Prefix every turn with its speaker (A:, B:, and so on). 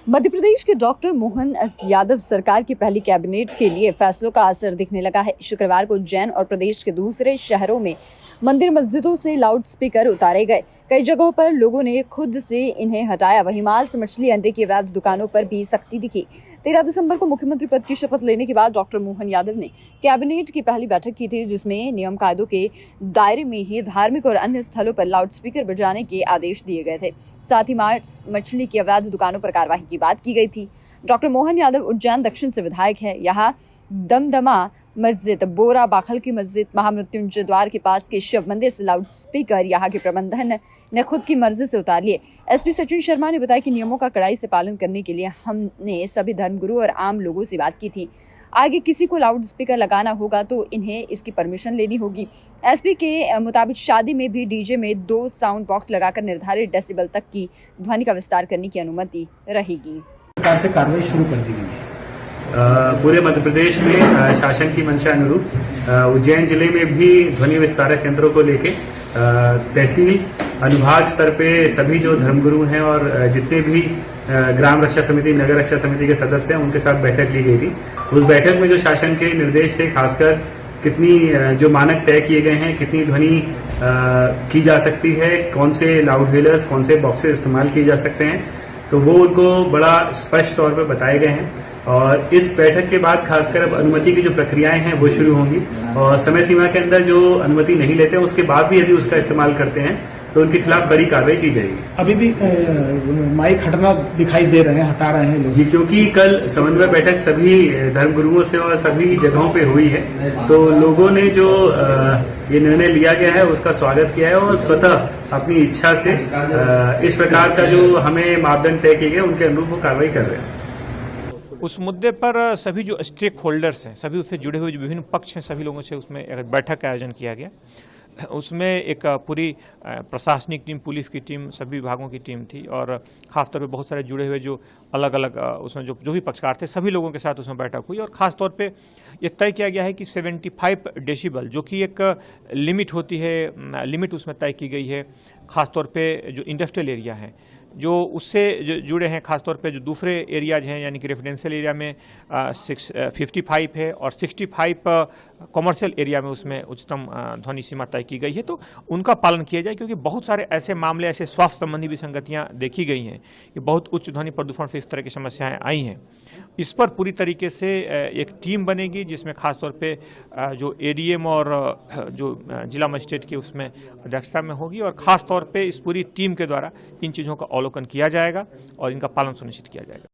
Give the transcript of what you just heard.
A: मध्य प्रदेश के doctor Mohan S Yadav सरकार की पहली कैबिनेट के लिए फैसलों का असर दिखने लगा है। शुक्रवार को उज्जैन और प्रदेश के दूसरे शहरों में मंदिर मस्जिदों से लाउड स्पीकर उतारे गए। कई जगहों पर लोगों ने खुद से इन्हें हटाया। वहीं मांस, मछली, अंडे की अवैध दुकानों पर भी सख्ती दिखी। 13 दिसंबर को मुख्यमंत्री पद की शपथ लेने के बाद डॉक्टर मोहन यादव ने कैबिनेट की पहली बैठक की थी, जिसमें नियम कायदों के दायरे में ही धार्मिक और अन्य स्थलों पर लाउड स्पीकर बजाने के आदेश दिए गए थे। साथ ही मांस, मछली की अवैध दुकानों पर कार्रवाई की बात की गई थी। डॉक्टर मोहन यादव उज्जैन दक्षिण से विधायक है। यहाँ दमदमा मस्जिद, बोरा बाखल की मस्जिद, महामृत्युंजय द्वार के पास के शिव मंदिर से लाउड स्पीकर यहाँ के प्रबंधन ने खुद की मर्जी से उतार लिए। एसपी सचिन शर्मा ने बताया कि नियमों का कड़ाई से पालन करने के लिए हमने सभी धर्मगुरु और आम लोगों से बात की थी। आगे किसी को लाउड स्पीकर लगाना होगा तो इन्हें इसकी परमिशन लेनी होगी। एसपी के मुताबिक शादी में भी डीजे में 2 साउंड बॉक्स लगाकर निर्धारित डेसिबल तक की ध्वनि का विस्तार करने की अनुमति रहेगी।
B: सरकार से कार्रवाई शुरू कर दी गई है।
C: पूरे मध्य प्रदेश में शासन की मंशा अनुरूप उज्जैन जिले में भी ध्वनि विस्तारक यंत्रों को लेके तहसील अनुभाग स्तर पे सभी जो धर्मगुरु हैं और जितने भी ग्राम रक्षा समिति, नगर रक्षा समिति के सदस्य हैं, उनके साथ बैठक ली गई थी। उस बैठक में जो शासन के निर्देश थे, खासकर कितनी जो मानक तय किए गए हैं, कितनी ध्वनि की जा सकती है, कौन से लाउड व्हीलर्स, कौन से बॉक्सेस इस्तेमाल किए जा सकते हैं, तो वो उनको बड़ा स्पष्ट तौर पर बताए गए हैं। और इस बैठक के बाद खासकर अब अनुमति की जो प्रक्रियाएं हैं वो शुरू होंगी और समय सीमा के अंदर जो अनुमति नहीं लेते हैं उसके बाद भी यदि उसका इस्तेमाल करते हैं तो उनके खिलाफ कड़ी कार्रवाई की जाएगी।
B: अभी भी माइक हटना दिखाई दे रहे हैं, हटा रहे हैं लोग
C: जी, क्योंकि कल समन्वय बैठक सभी धर्मगुरुओं से और सभी जगहों पे हुई है, तो लोगों ने जो ये निर्णय लिया गया है उसका स्वागत किया है और स्वतः अपनी इच्छा से इस प्रकार का जो हमें मापदंड तय किए गए उनके अनुरूप वो कार्रवाई कर रहे हैं।
D: उस मुद्दे पर सभी जो स्टेक होल्डर्स हैं, सभी उससे जुड़े हुए जो विभिन्न पक्ष हैं, सभी लोगों से उसमें एक बैठक का आयोजन किया गया। उसमें एक पूरी प्रशासनिक टीम, पुलिस की टीम, सभी विभागों की टीम थी और ख़ासतौर पे बहुत सारे जुड़े हुए जो अलग अलग उसमें जो भी पक्षकार थे, सभी लोगों के साथ उसमें बैठक हुई और ख़ास तौर पे ये तय किया गया है कि 75 डेसिबल जो कि एक लिमिट होती है, लिमिट उसमें तय की गई है। ख़ासतौर पे जो इंडस्ट्रियल एरिया है, जो उससे जुड़े हैं, खासतौर पे जो दूसरे एरियाज हैं, यानी कि रेफिडेंशियल एरिया में 55 है और 65 कॉमर्शियल एरिया में उसमें उच्चतम ध्वनि सीमा तय की गई है। तो उनका पालन किया जाए, क्योंकि बहुत सारे ऐसे मामले, ऐसे स्वास्थ्य संबंधी विसंगतियां देखी गई हैं कि बहुत उच्च ध्वनि प्रदूषण से इस तरह की समस्याएं आई हैं। इस पर पूरी तरीके से एक टीम बनेगी जिसमें खासतौर पे जो एडीएम और जो जिला मजिस्ट्रेट की उसमें अध्यक्षता में होगी और ख़ास तौर पे इस पूरी टीम के द्वारा इन चीज़ों का अवलोकन किया जाएगा और इनका पालन सुनिश्चित किया जाएगा।